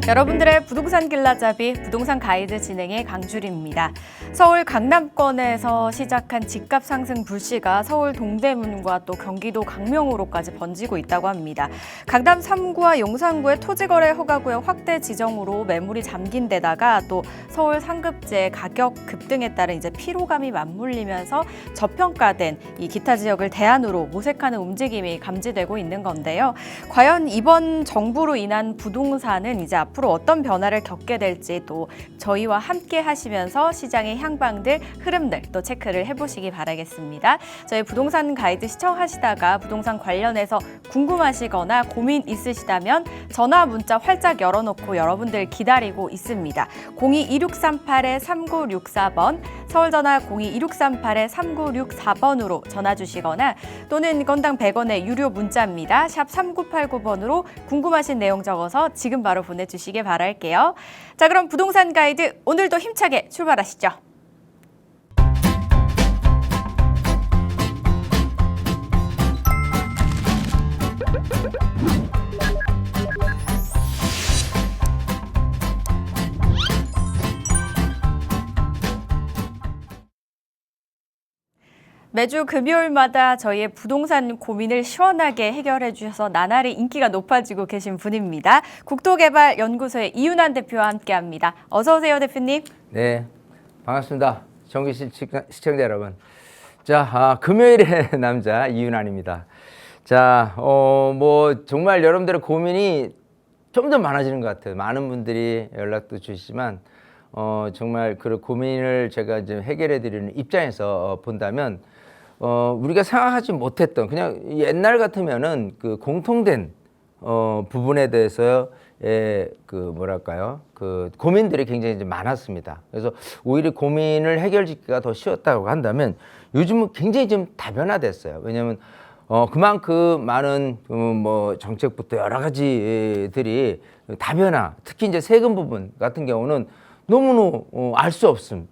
여러분들의 부동산 길라잡이 부동산 가이드 진행의 강주리입니다. 서울 강남권에서 시작한 집값 상승 불씨가 서울 동대문과 또 경기도 강명으로까지 번지고 있다고 합니다. 강남 3구와 용산구의 토지거래 허가구역 확대 지정으로 매물이 잠긴 데다가 또 서울 상급지의 가격 급등에 따른 피로감이 맞물리면서 저평가된 이 기타 지역을 대안으로 모색하는 움직임이 감지되고 있는 건데요. 과연 이번 정부로 인한 부동산은 이제 앞으로 어떤 변화를 겪게 될지 또 저희와 함께 하시면서 시장의 향방들, 흐름들 또 체크를 해보시기 바라겠습니다. 저희 부동산 가이드 시청하시다가 부동산 관련해서 궁금하시거나 고민 있으시다면 전화 문자 활짝 열어놓고 여러분들 기다리고 있습니다. 02-2638-3964번, 서울전화 02-2638-3964번으로 전화 주시거나 또는 건당 100원의 유료 문자입니다. 샵 3989번으로 궁금하신 내용 적어서 지금 바로 보내주시기 바랄게요. 자, 그럼 부동산 가이드 오늘도 힘차게 출발하시죠. 매주 금요일마다 저희의 부동산 고민을 시원하게 해결해 주셔서 나날이 인기가 높아지고 계신 분입니다. 국토개발연구소의 이윤환 대표와 함께합니다. 어서 오세요, 대표님. 네, 반갑습니다. 정기실 시청자 여러분. 자, 금요일의 남자 이윤환입니다. 자, 정말 여러분들의 고민이 점점 많아지는 것 같아요. 많은 분들이 연락도 주시지만 정말 그 고민을 제가 이제 해결해 드리는 입장에서 본다면 우리가 생각하지 못했던 그냥 옛날 같으면은 그 공통된 부분에 대해서의 그 고민들이 굉장히 이제 많았습니다. 그래서 오히려 고민을 해결짓기가 더 쉬웠다고 한다면 요즘은 굉장히 좀 다변화됐어요. 왜냐하면 그만큼 많은 정책부터 여러 가지들이 다변화, 특히 이제 세금 부분 같은 경우는 너무너무 알 수 없음.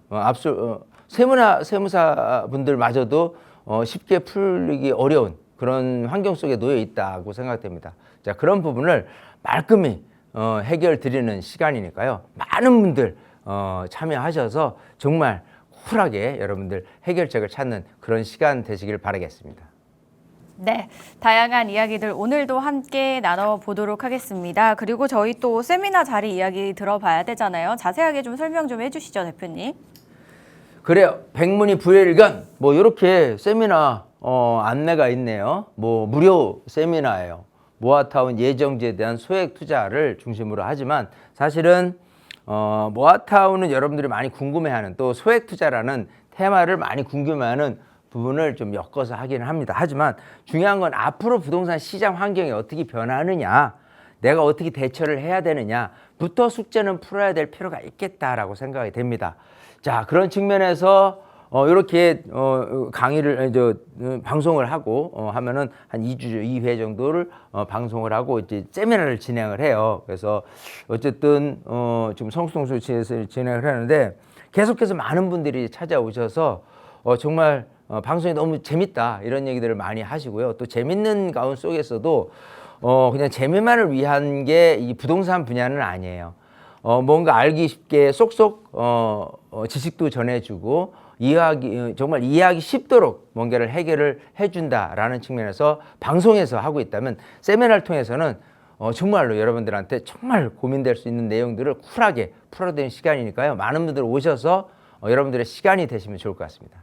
세무사 분들마저도 쉽게 풀리기 어려운 그런 환경 속에 놓여 있다고 생각됩니다. 자, 그런 부분을 말끔히 해결 드리는 시간이니까요. 많은 분들 참여하셔서 정말 쿨하게 여러분들 해결책을 찾는 그런 시간 되시길 바라겠습니다. 네, 다양한 이야기들 오늘도 함께 나눠보도록 하겠습니다. 그리고 저희 또 세미나 자리 이야기 들어봐야 되잖아요. 자세하게 좀 설명 좀 해주시죠, 대표님. 그래요. 백문이 불여일견 이렇게 세미나 안내가 있네요. 무료 세미나예요. 모아타운 예정지에 대한 소액 투자를 중심으로 하지만 사실은 모아타운은 여러분들이 많이 궁금해하는 또 소액 투자라는 테마를 많이 궁금해하는 부분을 좀 엮어서 하기는 합니다. 하지만 중요한 건 앞으로 부동산 시장 환경이 어떻게 변하느냐, 내가 어떻게 대처를 해야 되느냐부터 숙제는 풀어야 될 필요가 있겠다라고 생각이 됩니다. 자, 그런 측면에서 이렇게 강의를 방송을 하고 하면은 한 2회 정도를 방송을 하고 이제 세미나를 진행을 해요. 그래서 어쨌든 지금 성수동소시에서 진행을 하는데 계속해서 많은 분들이 찾아오셔서 정말 방송이 너무 재밌다 이런 얘기들을 많이 하시고요. 또 재밌는 가운 속에서도 그냥 재미만을 위한 게 이 부동산 분야는 아니에요. 뭔가 알기 쉽게 쏙쏙 지식도 전해주고 정말 이해하기 쉽도록 뭔가를 해결을 해준다라는 측면에서 방송에서 하고 있다면 세미나를 통해서는 정말로 여러분들한테 정말 고민될 수 있는 내용들을 쿨하게 풀어드리는 시간이니까요. 많은 분들 오셔서 여러분들의 시간이 되시면 좋을 것 같습니다.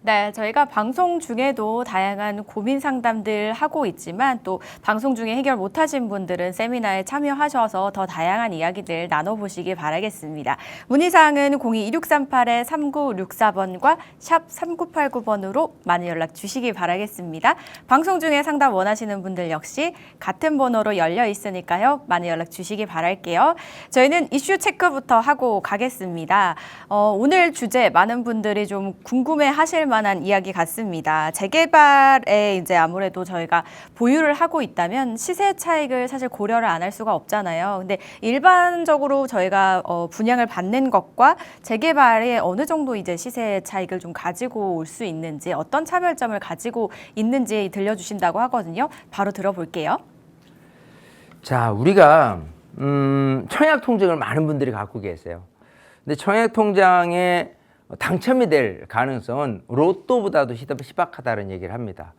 네, 저희가 방송 중에도 다양한 고민 상담들 하고 있지만 또 방송 중에 해결 못하신 분들은 세미나에 참여하셔서 더 다양한 이야기들 나눠보시기 바라겠습니다. 문의사항은 02-2638-3964번과 샵 3989번으로 많은 연락 주시기 바라겠습니다. 방송 중에 상담 원하시는 분들 역시 같은 번호로 열려 있으니까요. 많은 연락 주시기 바랄게요. 저희는 이슈 체크부터 하고 가겠습니다. 오늘 주제 많은 분들이 좀 궁금해 하실 만한 이야기 같습니다. 재개발에 이제 아무래도 저희가 보유를 하고 있다면 시세 차익을 사실 고려를 안 할 수가 없잖아요. 근데 일반적으로 저희가 분양을 받는 것과 재개발에 어느 정도 이제 시세 차익을 좀 가지고 올 수 있는지, 어떤 차별점을 가지고 있는지 들려주신다고 하거든요. 바로 들어볼게요. 자, 우리가 청약 통장을 많은 분들이 갖고 계세요. 근데 청약 통장에 당첨이 될 가능성은 로또보다도 희박하다는 얘기를 합니다.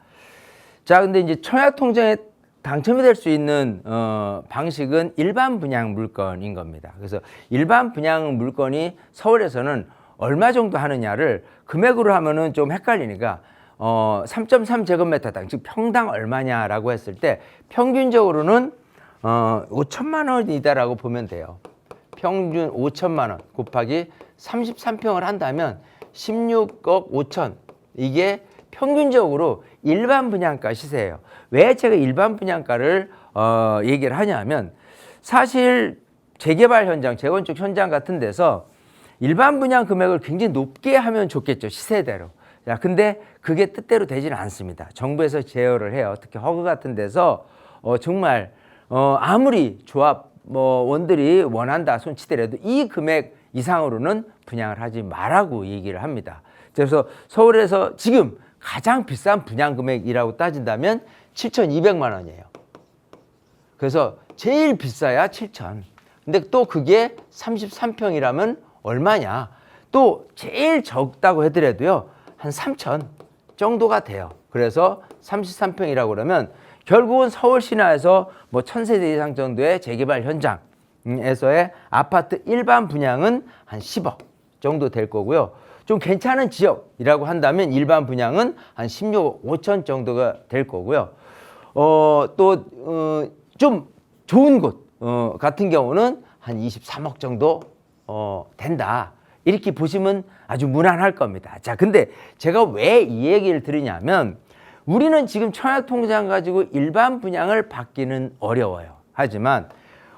자, 근데 이제 청약 통장에 당첨이 될 수 있는 방식은 일반 분양 물건인 겁니다. 그래서 일반 분양 물건이 서울에서는 얼마 정도 하느냐를 금액으로 하면은 좀 헷갈리니까 3.3제곱미터당 즉 평당 얼마냐라고 했을 때 평균적으로는 5천만 원이다라고 보면 돼요. 평균 5천만 원 곱하기 33평을 한다면 16억 5천, 이게 평균적으로 일반 분양가 시세예요. 왜 제가 일반 분양가를 얘기를 하냐면, 사실 재개발 현장, 재건축 현장 같은 데서 일반 분양 금액을 굉장히 높게 하면 좋겠죠, 시세대로. 자, 근데 그게 뜻대로 되지는 않습니다. 정부에서 제어를 해요. 특히 허그 같은 데서 정말 아무리 조합 원들이 원한다 손치더라도 이 금액 이상으로는 분양을 하지 말라고 얘기를 합니다. 그래서 서울에서 지금 가장 비싼 분양 금액이라고 따진다면 7,200만 원이에요. 그래서 제일 비싸야 7천. 근데 또 그게 33평이라면 얼마냐? 또 제일 적다고 하더라도요, 한 3천 정도가 돼요. 그래서 33평이라고 그러면 결국은 서울 시내에서 뭐 1,000세대 이상 정도의 재개발 현장에서의 아파트 일반 분양은 한 10억 정도 될 거고요. 좀 괜찮은 지역이라고 한다면 일반 분양은 한 16억 5천 정도가 될 거고요. 또 좀 좋은 곳 같은 경우는 한 23억 정도 된다. 이렇게 보시면 아주 무난할 겁니다. 자, 근데 제가 왜 이 얘기를 드리냐면, 우리는 지금 청약통장 가지고 일반 분양을 받기는 어려워요. 하지만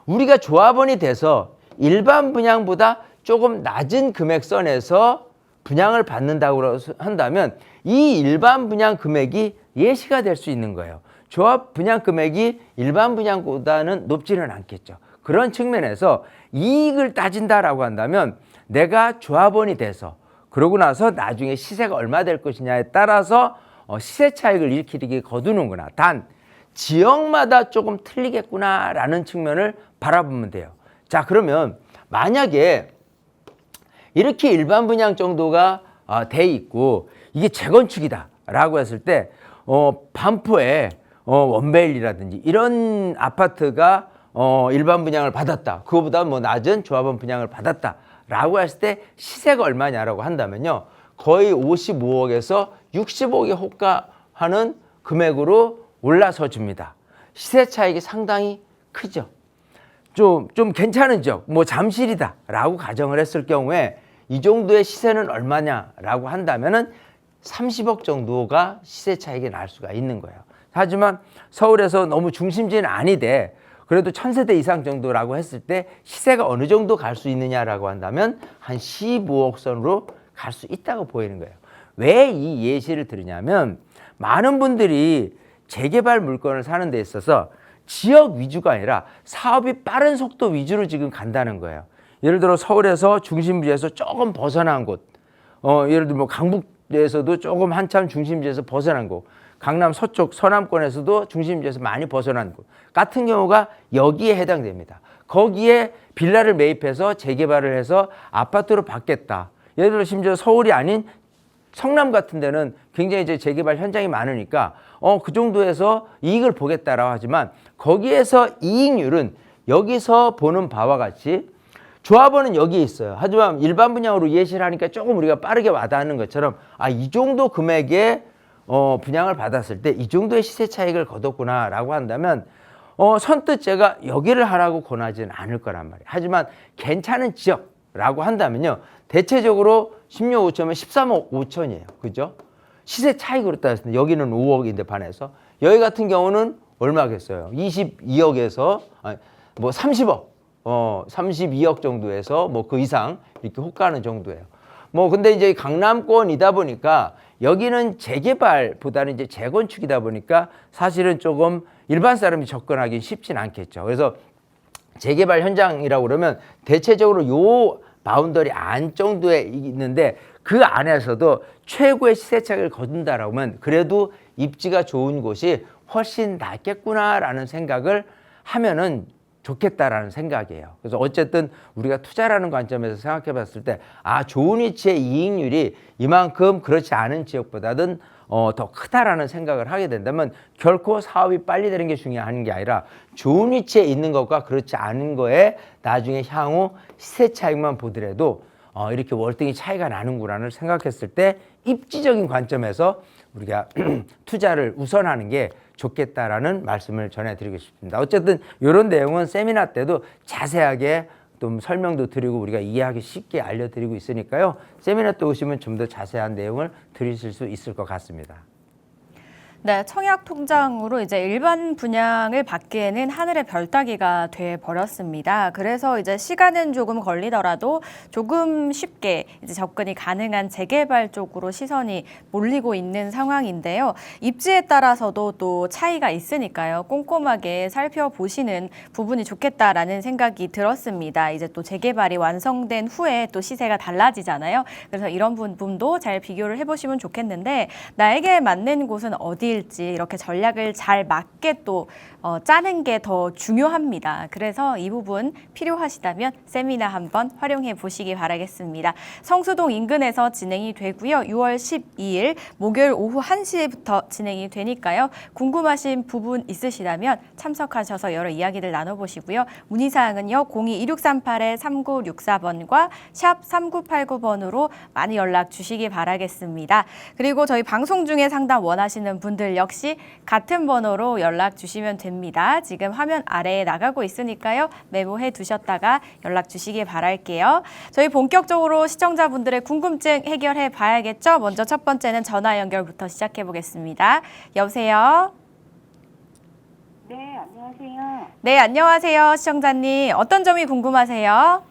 우리가 조합원이 돼서 일반 분양보다 조금 낮은 금액선에서 분양을 받는다고 한다면 이 일반 분양 금액이 예시가 될 수 있는 거예요. 조합 분양 금액이 일반 분양보다는 높지는 않겠죠. 그런 측면에서 이익을 따진다라고 한다면 내가 조합원이 돼서 그러고 나서 나중에 시세가 얼마 될 것이냐에 따라서 시세 차익을 일으키게 거두는구나. 단 지역마다 조금 틀리겠구나라는 측면을 바라보면 돼요. 자, 그러면 만약에 이렇게 일반 분양 정도가 돼 있고 이게 재건축이다라고 했을 때 반포에 원베일이라든지 이런 아파트가 일반 분양을 받았다. 그거보다 뭐 낮은 조합원 분양을 받았다라고 했을 때 시세가 얼마냐라고 한다면요, 거의 55억에서 60억에 호가하는 금액으로 올라서 줍니다. 시세 차익이 상당히 크죠. 좀 괜찮은 지역, 뭐 잠실이다라고 가정을 했을 경우에 이 정도의 시세는 얼마냐라고 한다면은 30억 정도가 시세 차익이 날 수가 있는 거예요. 하지만 서울에서 너무 중심지는 아니되 그래도 1,000세대 이상 정도라고 했을 때 시세가 어느 정도 갈 수 있느냐라고 한다면 한 15억 선으로 갈 수 있다고 보이는 거예요. 왜 이 예시를 드리냐면, 많은 분들이 재개발 물건을 사는 데 있어서 지역 위주가 아니라 사업이 빠른 속도 위주로 지금 간다는 거예요. 예를 들어 서울에서 중심지에서 조금 벗어난 곳, 예를 들어 뭐 강북에서도 조금 한참 중심지에서 벗어난 곳, 강남 서쪽 서남권에서도 중심지에서 많이 벗어난 곳 같은 경우가 여기에 해당됩니다. 거기에 빌라를 매입해서 재개발을 해서 아파트로 받겠다. 예를 들어 심지어 서울이 아닌 성남 같은 데는 굉장히 이제 재개발 현장이 많으니까 그 정도에서 이익을 보겠다라고 하지만 거기에서 이익률은 여기서 보는 바와 같이 조합원은 여기에 있어요. 하지만 일반 분양으로 예시를 하니까 조금 우리가 빠르게 와닿는 것처럼 이 정도 금액의 분양을 받았을 때 이 정도의 시세 차익을 거뒀구나라고 한다면 선뜻 제가 여기를 하라고 권하지는 않을 거란 말이에요. 하지만 괜찮은 지역라고 한다면요, 대체적으로 16억 5천이면 13억 5천이에요. 그죠? 시세 차익으로 따졌을 때 여기는 5억인데 반해서 여기 같은 경우는 얼마겠어요? 22억에서 뭐 30억, 32억 정도에서 뭐 그 이상 이렇게 호가하는 정도예요. 뭐 근데 이제 강남권이다 보니까 여기는 재개발보다는 이제 재건축이다 보니까 사실은 조금 일반 사람이 접근하기 쉽진 않겠죠. 그래서 재개발 현장이라고 그러면 대체적으로 요 바운더리 안 정도에 있는데 그 안에서도 최고의 시세 차익을 거둔다라고 하면 그래도 입지가 좋은 곳이 훨씬 낫겠구나라는 생각을 하면은 좋겠다라는 생각이에요. 그래서 어쨌든 우리가 투자라는 관점에서 생각해 봤을 때, 좋은 위치의 이익률이 이만큼 그렇지 않은 지역보다는 더 크다라는 생각을 하게 된다면 결코 사업이 빨리 되는 게 중요한 게 아니라 좋은 위치에 있는 것과 그렇지 않은 거에 나중에 향후 시세 차익만 보더라도 이렇게 월등히 차이가 나는구나를 생각했을 때 입지적인 관점에서 우리가 투자를 우선하는 게 좋겠다라는 말씀을 전해드리고 싶습니다. 어쨌든 이런 내용은 세미나 때도 자세하게 좀 설명도 드리고 우리가 이해하기 쉽게 알려드리고 있으니까요. 세미나 때 오시면 좀 더 자세한 내용을 들으실 수 있을 것 같습니다. 네, 청약 통장으로 이제 일반 분양을 받기에는 하늘의 별 따기가 돼 버렸습니다. 그래서 이제 시간은 조금 걸리더라도 조금 쉽게 이제 접근이 가능한 재개발 쪽으로 시선이 몰리고 있는 상황인데요. 입지에 따라서도 또 차이가 있으니까요. 꼼꼼하게 살펴보시는 부분이 좋겠다라는 생각이 들었습니다. 이제 또 재개발이 완성된 후에 또 시세가 달라지잖아요. 그래서 이런 부분도 잘 비교를 해보시면 좋겠는데 나에게 맞는 곳은 어디 일지 이렇게 전략을 잘 맞게 또 짜는 게 더 중요합니다. 그래서 이 부분 필요하시다면 세미나 한번 활용해 보시기 바라겠습니다. 성수동 인근에서 진행이 되고요. 6월 12일 목요일 오후 1시부터 진행이 되니까요. 궁금하신 부분 있으시다면 참석하셔서 여러 이야기들 나눠보시고요. 문의사항은요. 02-2638-3964번과 샵 3989번으로 많이 연락 주시기 바라겠습니다. 그리고 저희 방송 중에 상담 원하시는 분들 역시 같은 번호로 연락 주시면 됩니다. 지금 화면 아래에 나가고 있으니까요. 메모해 두셨다가 연락 주시기 바랄게요. 저희 본격적으로 시청자분들의 궁금증 해결해 봐야겠죠? 먼저 첫 번째는 전화 연결부터 시작해 보겠습니다. 여보세요? 네, 안녕하세요. 네, 안녕하세요. 시청자님. 어떤 점이 궁금하세요?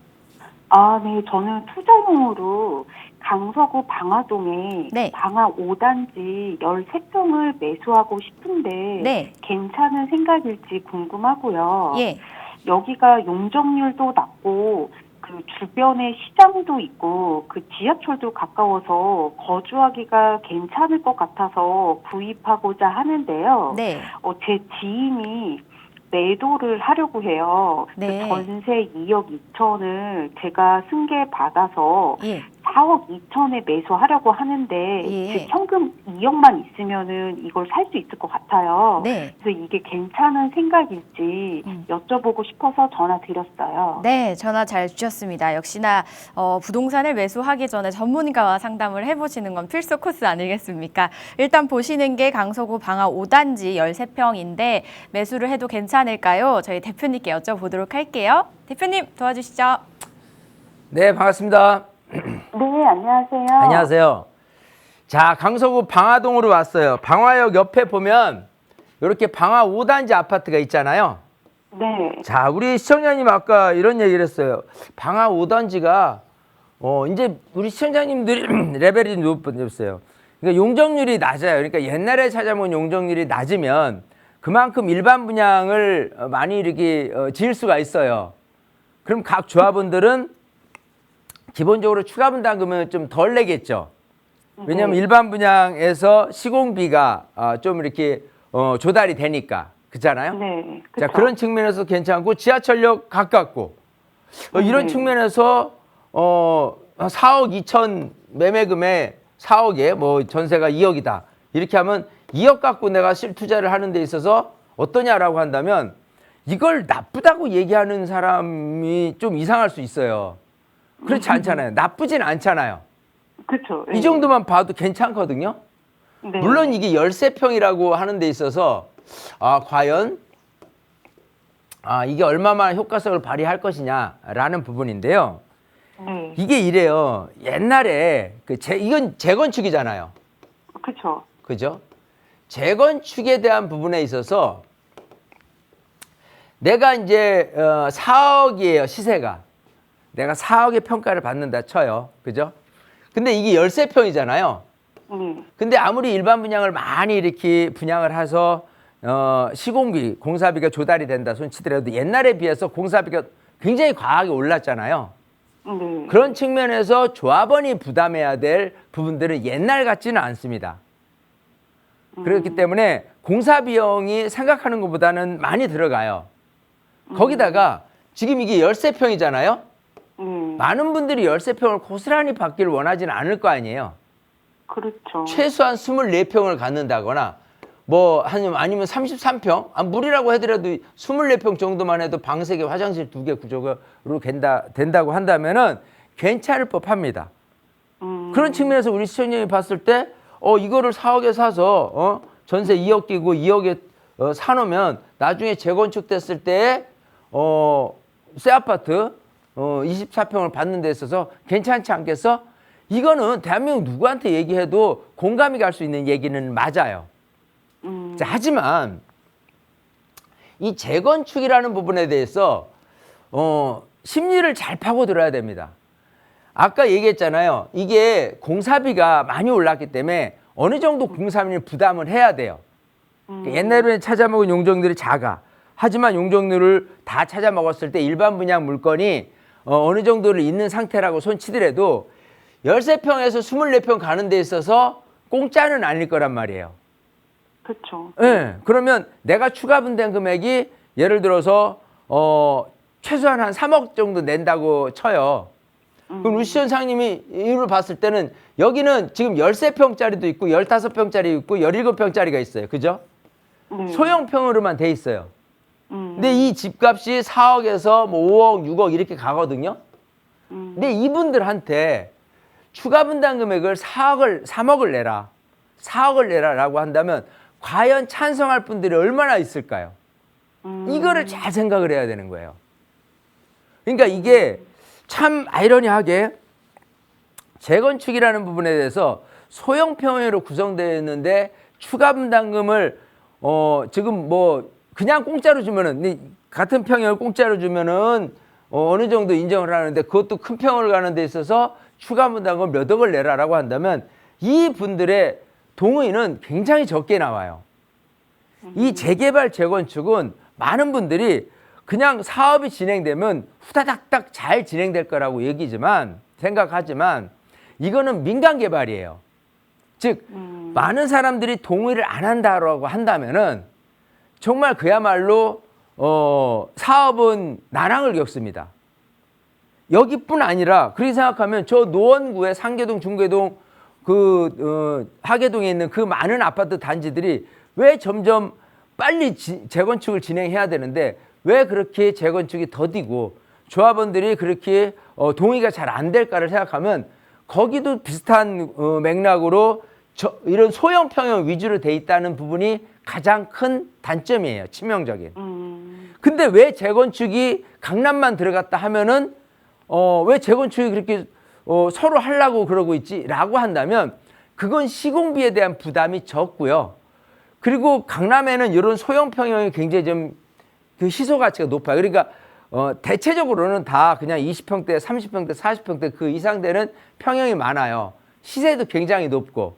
네, 저는 투자용으로 강서구 방화동에 네. 방화 5단지 13평을 매수하고 싶은데 네. 괜찮은 생각일지 궁금하고요. 예. 여기가 용적률도 낮고 그 주변에 시장도 있고 그 지하철도 가까워서 거주하기가 괜찮을 것 같아서 구입하고자 하는데요. 네. 제 지인이 매도를 하려고 해요. 네. 그 전세 2억 2천을 제가 승계 받아서 예. 4억 2천에 매수하려고 하는데 예. 제 현금 2억만 있으면은 이걸 살 수 있을 것 같아요. 네. 그래서 이게 괜찮은 생각일지 여쭤보고 싶어서 전화 드렸어요. 네, 전화 잘 주셨습니다. 역시나 부동산을 매수하기 전에 전문가와 상담을 해보시는 건 필수 코스 아니겠습니까? 일단 보시는 게 강서구 방화 5단지 13평인데 매수를 해도 괜찮을까요? 저희 대표님께 여쭤보도록 할게요. 대표님 도와주시죠. 네, 반갑습니다. 네, 안녕하세요. 안녕하세요. 자, 강서구 방화동으로 왔어요. 방화역 옆에 보면 이렇게 방화 5단지 아파트가 있잖아요. 네. 자, 우리 시청자님 아까 이런 얘기를 했어요. 방화 5단지가 이제 우리 시청자님들이 레벨이 높았어요. 그러니까 용적률이 낮아요. 그러니까 옛날에 찾아본 용적률이 낮으면 그만큼 일반 분양을 많이 이렇게 지을 수가 있어요. 그럼 각 조합원들은 기본적으로 추가 분담금은 좀 덜 내겠죠. 왜냐하면 일반 분양에서 시공비가 좀 이렇게 조달이 되니까. 그렇잖아요? 네. 자, 그쵸? 그런 측면에서 괜찮고 지하철역 가깝고 이런 측면에서 4억 2천 매매금에 4억에 뭐 전세가 2억이다. 이렇게 하면 2억 갖고 내가 실투자를 하는 데 있어서 어떠냐라고 한다면 이걸 나쁘다고 얘기하는 사람이 좀 이상할 수 있어요. 그렇지 않잖아요. 나쁘진 않잖아요. 그쵸. 이 정도만 봐도 괜찮거든요. 네. 물론 이게 13평이라고 하는 데 있어서 과연 이게 얼마만 효과성을 발휘할 것이냐라는 부분인데요. 네. 이게 이래요. 옛날에 이건 재건축이잖아요. 그쵸. 그죠? 재건축에 대한 부분에 있어서 내가 이제 4억이에요, 시세가. 내가 4억의 평가를 받는다 쳐요. 그죠? 근데 이게 13평이잖아요. 근데 아무리 일반 분양을 많이 이렇게 분양을 해서 시공비, 공사비가 조달이 된다 손치더라도 옛날에 비해서 공사비가 굉장히 과하게 올랐잖아요. 네. 그런 측면에서 조합원이 부담해야 될 부분들은 옛날 같지는 않습니다. 그렇기 때문에 공사 비용이 생각하는 것보다는 많이 들어가요. 거기다가 지금 이게 13평이잖아요. 많은 분들이 13평을 고스란히 받기를 원하지는 않을 거 아니에요. 그렇죠. 최소한 24평을 갖는다거나 뭐 아니면 33평, 무리라고 하더라도 24평 정도만 해도 방 3개, 화장실 2개 구조로 된다고 한다면은 괜찮을 법합니다. 그런 측면에서 우리 시청자님이 봤을 때 이거를 4억에 사서 전세 2억 끼고 2억에 사놓으면 나중에 재건축 됐을 때에 새 아파트 24평을 받는 데 있어서 괜찮지 않겠어? 이거는 대한민국 누구한테 얘기해도 공감이 갈 수 있는 얘기는 맞아요. 자, 하지만 이 재건축이라는 부분에 대해서 심리를 잘 파고들어야 됩니다. 아까 얘기했잖아요. 이게 공사비가 많이 올랐기 때문에 어느 정도 공사비를 부담을 해야 돼요. 옛날에는 찾아먹은 용적률이 작아. 하지만 용적률을 다 찾아먹었을 때 일반 분양 물건이 어느 정도를 있는 상태라고 손치더라도 13평에서 24평 가는 데 있어서 공짜는 아닐 거란 말이에요. 그렇죠. 네, 그러면 내가 추가 분담 금액이 예를 들어서 최소한 한 3억 정도 낸다고 쳐요. 그럼 우리 시원상님이 이걸 봤을 때는 여기는 지금 13평짜리도 있고 15평짜리 있고 17평짜리가 있어요. 그죠? 소형평으로만 돼 있어요. 근데 이 집값이 4억에서 뭐 5억, 6억 이렇게 가거든요. 근데 이분들한테 추가 분담 금액을 3억을 내라. 4억을 내라라고 한다면 과연 찬성할 분들이 얼마나 있을까요? 이거를 잘 생각을 해야 되는 거예요. 그러니까 이게 참 아이러니하게 재건축이라는 부분에 대해서 소형평으로 구성되어 있는데 추가 분담금을 지금 뭐 그냥 공짜로 주면은 같은 평형을 공짜로 주면은 어느 정도 인정을 하는데 그것도 큰 평을 가는 데 있어서 추가 분담금 몇 억을 내라라고 한다면 이 분들의 동의는 굉장히 적게 나와요. 이 재개발 재건축은 많은 분들이 그냥 사업이 진행되면 후다닥닥 잘 진행될 거라고 생각하지만 이거는 민간 개발이에요. 즉 많은 사람들이 동의를 안 한다라고 한다면은 정말 그야말로 사업은 난항을 겪습니다. 여기뿐 아니라 그렇게 생각하면 저 노원구의 상계동, 중계동, 하계동에 있는 그 많은 아파트 단지들이 왜 점점 빨리 재건축을 진행해야 되는데 왜 그렇게 재건축이 더디고 조합원들이 그렇게 동의가 잘 안 될까를 생각하면 거기도 비슷한 맥락으로 이런 소형 평형 위주로 돼 있다는 부분이 가장 큰 단점이에요. 치명적인. 근데 왜 재건축이 강남만 들어갔다 하면은 왜 재건축이 그렇게 서로 하려고 그러고 있지라고 한다면 그건 시공비에 대한 부담이 적고요. 그리고 강남에는 이런 소형 평형이 굉장히 좀 그 희소 가치가 높아요. 그러니까 대체적으로는 다 그냥 20평대, 30평대, 40평대 그 이상 되는 평형이 많아요. 시세도 굉장히 높고.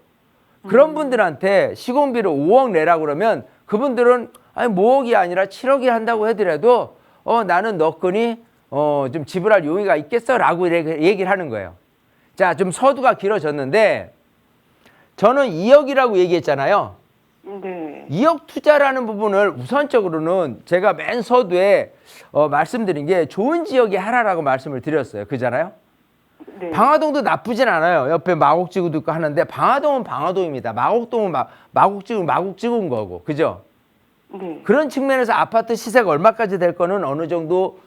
그런 분들한테 시공비를 5억 내라고 그러면 그분들은 아니 5억이 아니라 7억이 한다고 하더라도 나는 너끈히 좀 지불할 용의가 있겠어라고 얘기를 하는 거예요. 자, 좀 서두가 길어졌는데 저는 2억이라고 얘기했잖아요. 네. 2억 투자라는 부분을 우선적으로는 제가 맨 서두에 말씀드린 게 좋은 지역에 하라라고 말씀을 드렸어요. 그잖아요? 네. 방화동도 나쁘진 않아요. 옆에 마곡지구도 있고 하는데 방화동은 방화동입니다. 마곡동은 마곡지구인 거고. 그죠? 네. 그런 측면에서 아파트 시세가 얼마까지 될 거는 어느 정도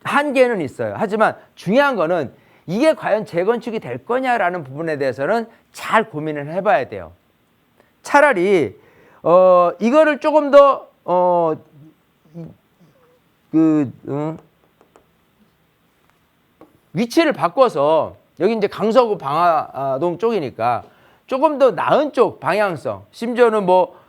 한계는 있어요. 하지만 중요한 거는 이게 과연 재건축이 될 거냐라는 부분에 대해서는 잘 고민을 해봐야 돼요. 차라리 이거를 조금 더 위치를 바꿔서 여기 이제 강서구 방화동 쪽이니까 조금 더 나은 쪽 방향성, 심지어는 뭐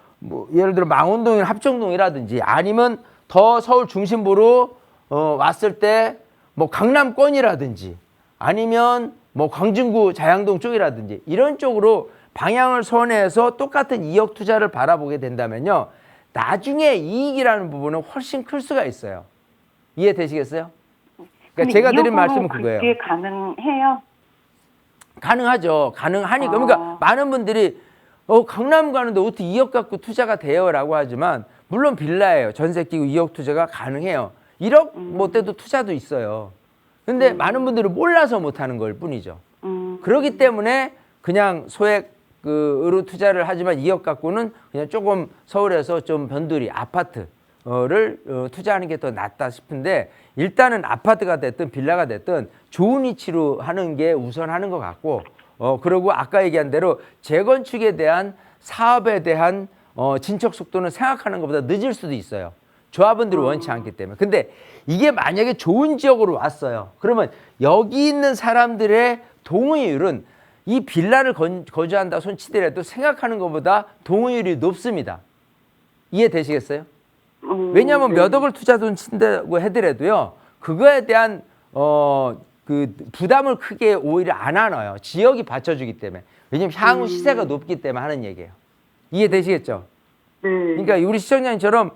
예를 들어 망원동이나 합정동이라든지 아니면 더 서울 중심부로 왔을 때 뭐 강남권이라든지 아니면 뭐 광진구 자양동 쪽이라든지 이런 쪽으로 방향을 선회해서 똑같은 2억 투자를 바라보게 된다면요. 나중에 이익이라는 부분은 훨씬 클 수가 있어요. 이해되시겠어요? 그러니까 제가 드린 말씀은 그거예요. 그게 가능해요? 가능하죠. 가능하니까. 그러니까 많은 분들이 강남 가는데 어떻게 2억 갖고 투자가 돼요? 라고 하지만 물론 빌라예요. 전세 끼고 2억 투자가 가능해요. 1억 못 돼도 투자도 있어요. 근데 많은 분들이 몰라서 못하는 걸 뿐이죠. 그렇기 때문에 그냥 소액으로 투자를 하지만 2억 갖고는 그냥 조금 서울에서 좀 변두리 아파트를 투자하는 게 더 낫다 싶은데, 일단은 아파트가 됐든 빌라가 됐든 좋은 위치로 하는 게 우선하는 것 같고, 그리고 아까 얘기한 대로 재건축에 대한 사업에 대한 진척 속도는 생각하는 것보다 늦을 수도 있어요. 조합원들이 원치 않기 때문에. 근데 이게 만약에 좋은 지역으로 왔어요. 그러면 여기 있는 사람들의 동의율은 이 빌라를 거주한다 손치더라도 생각하는 것보다 동의율이 높습니다. 이해되시겠어요? 왜냐하면 몇 억을 투자 돈 친다고 하더라도요, 그거에 대한 그 부담을 크게 오히려 안 하나요. 지역이 받쳐주기 때문에. 왜냐하면 향후 시세가 높기 때문에 하는 얘기예요. 이해되시겠죠? 그러니까 우리 시청자님처럼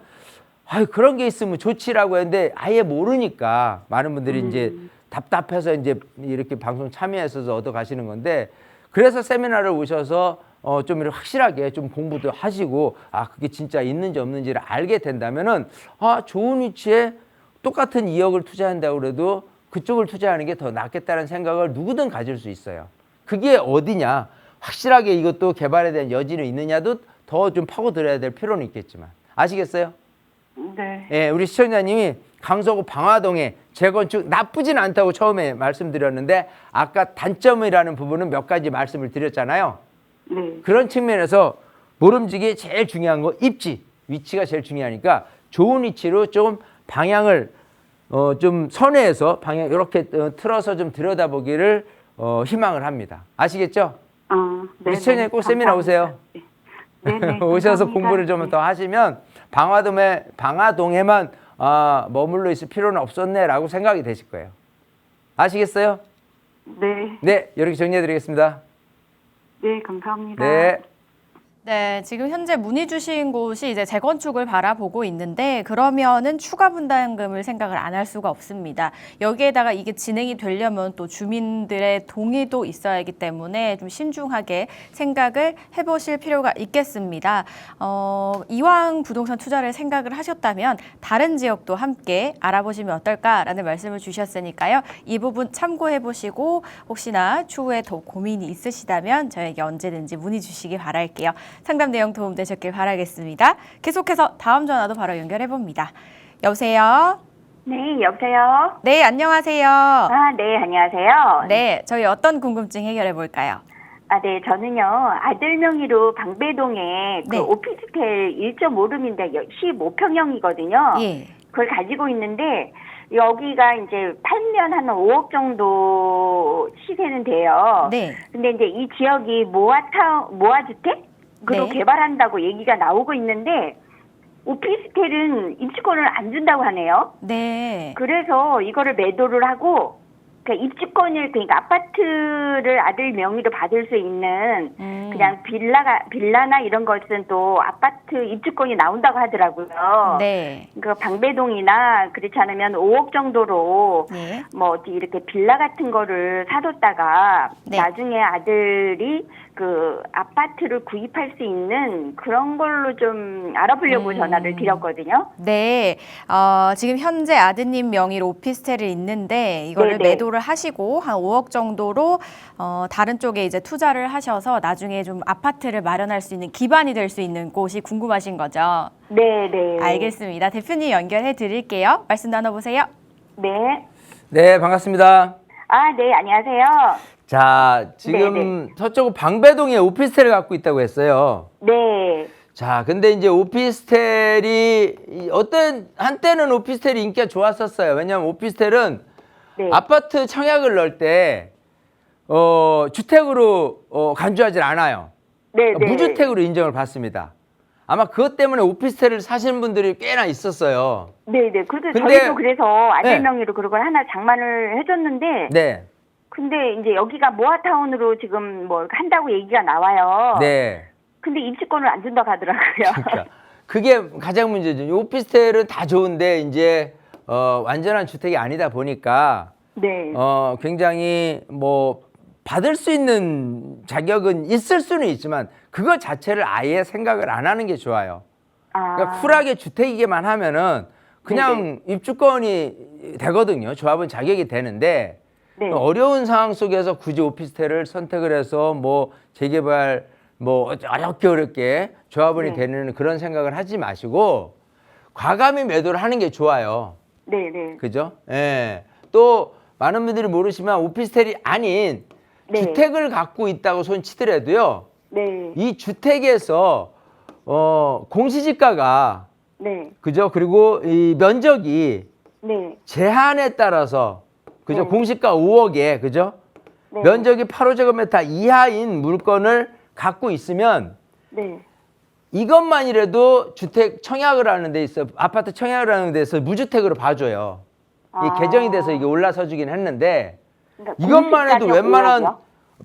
아유, 그런 게 있으면 좋지라고 했는데 아예 모르니까 많은 분들이 이제 답답해서 이제 이렇게 방송 참여해서 얻어 가시는 건데, 그래서 세미나를 오셔서 좀 이렇게 확실하게 좀 공부도 하시고, 아, 그게 진짜 있는지 없는지를 알게 된다면은, 아, 좋은 위치에 똑같은 2억을 투자한다고 그래도 그쪽을 투자하는 게 더 낫겠다는 생각을 누구든 가질 수 있어요. 그게 어디냐, 확실하게 이것도 개발에 대한 여지는 있느냐도 더 좀 파고들어야 될 필요는 있겠지만. 아시겠어요? 네. 예, 우리 시청자님이 강서구 방화동에 재건축 나쁘진 않다고 처음에 말씀드렸는데, 아까 단점이라는 부분은 몇 가지 말씀을 드렸잖아요. 네. 그런 측면에서 모름지기에 제일 중요한 거 입지, 위치가 제일 중요하니까 좋은 위치로 좀 방향을 좀 선회해서 방향 이렇게 틀어서 좀 들여다보기를 희망을 합니다. 아시겠죠? 네. 우리 시청자님 꼭 세미나 오세요. 네. 네. 오셔서 감사합니다. 공부를 좀 더 하시면 방화동에만 머물러 있을 필요는 없었네라고 생각이 되실 거예요. 아시겠어요? 네. 네, 이렇게 정리해드리겠습니다. 네, 감사합니다. 네. 네, 지금 현재 문의 주신 곳이 이제 재건축을 바라보고 있는데, 그러면은 추가 분담금을 생각을 안 할 수가 없습니다. 여기에다가 이게 진행이 되려면 또 주민들의 동의도 있어야 하기 때문에 좀 신중하게 생각을 해보실 필요가 있겠습니다. 이왕 부동산 투자를 생각을 하셨다면 다른 지역도 함께 알아보시면 어떨까라는 말씀을 주셨으니까요. 이 부분 참고해 보시고 혹시나 추후에 더 고민이 있으시다면 저에게 언제든지 문의 주시기 바랄게요. 상담 내용 도움되셨길 바라겠습니다. 계속해서 다음 전화도 바로 연결해 봅니다. 여보세요? 네, 여보세요? 네, 안녕하세요. 아, 네, 안녕하세요. 네, 저희 어떤 궁금증 해결해 볼까요? 아, 네, 저는요, 아들 명의로 방배동에 네. 그 오피스텔 1.5룸인데 15평형이거든요. 예. 그걸 가지고 있는데, 여기가 이제 팔면 한 5억 정도 시세는 돼요. 네. 근데 이제 이 지역이 모아주택? 그로 네. 개발한다고 얘기가 나오고 있는데, 오피스텔은 입주권을 안 준다고 하네요. 네. 그래서 이거를 매도를 하고, 그러니까 입주권을, 그러니까 아파트를 아들 명의로 받을 수 있는 그냥 빌라나 이런 것은 또 아파트 입주권이 나온다고 하더라고요. 네. 그 방배동이나 그렇지 않으면 5억 정도로 네. 뭐 어디 이렇게 빌라 같은 거를 사뒀다가 네. 나중에 아들이 그 아파트를 구입할 수 있는 그런 걸로 좀 알아보려고 전화를 드렸거든요. 네. 지금 현재 아드님 명의로 오피스텔이 있는데 이거를 네네. 매도를 하시고 한 5억 정도로 다른 쪽에 이제 투자를 하셔서 나중에 좀 아파트를 마련할 수 있는 기반이 될 수 있는 곳이 궁금하신 거죠? 네네. 알겠습니다. 대표님 연결해 드릴게요. 말씀 나눠보세요. 네. 네, 반갑습니다. 아, 네, 안녕하세요. 자, 지금 네네. 서쪽 방배동에 오피스텔을 갖고 있다고 했어요. 네. 자, 근데 이제 오피스텔이 한때는 오피스텔이 인기가 좋았었어요. 왜냐하면 오피스텔은 네. 아파트 청약을 넣을 때 주택으로 간주하지 않아요. 네, 네. 무주택으로 인정을 받습니다. 아마 그것 때문에 오피스텔을 사시는 분들이 꽤나 있었어요. 네, 네. 그래서 근데- 저희도 그래서 아들 네. 명의로 그걸 하나 장만을 해줬는데, 네, 근데 이제 여기가 모아타운으로 지금 뭐 한다고 얘기가 나와요. 네. 근데 입주권을 안 준다고 하더라고요. 그러니까 그게 가장 문제죠. 이 오피스텔은 다 좋은데 이제 완전한 주택이 아니다 보니까 네. 굉장히 뭐 받을 수 있는 자격은 있을 수는 있지만 그거 자체를 아예 생각을 안 하는 게 좋아요. 그러니까 쿨하게 주택이게만 하면은 그냥 입주권이 되거든요. 조합은 자격이 되는데 네. 어려운 상황 속에서 굳이 오피스텔을 선택을 해서 뭐 재개발 뭐 어렵게 조합원이 네. 되는 그런 생각을 하지 마시고 과감히 매도를 하는 게 좋아요. 네, 네. 그죠? 예. 또 많은 분들이 모르시면 오피스텔이 아닌 네. 주택을 갖고 있다고 손치더라도요. 네. 이 주택에서 공시지가가 네. 그죠? 그리고 이 면적이 네. 제한에 따라서 그죠? 네. 공시가 5억에 그죠? 네. 면적이 8호제곱미터 이하인 물건을 갖고 있으면 네. 이것만이라도 주택 청약을 하는 데 있어 아파트 청약을 하는 데서 무주택으로 봐줘요. 이 개정이 돼서 이게 올라서주긴 했는데 그러니까 이것만 해도 공시가격 웬만한 5억이요?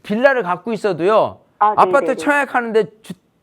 빌라를 갖고 있어도요. 아, 아파트 네네네. 청약하는데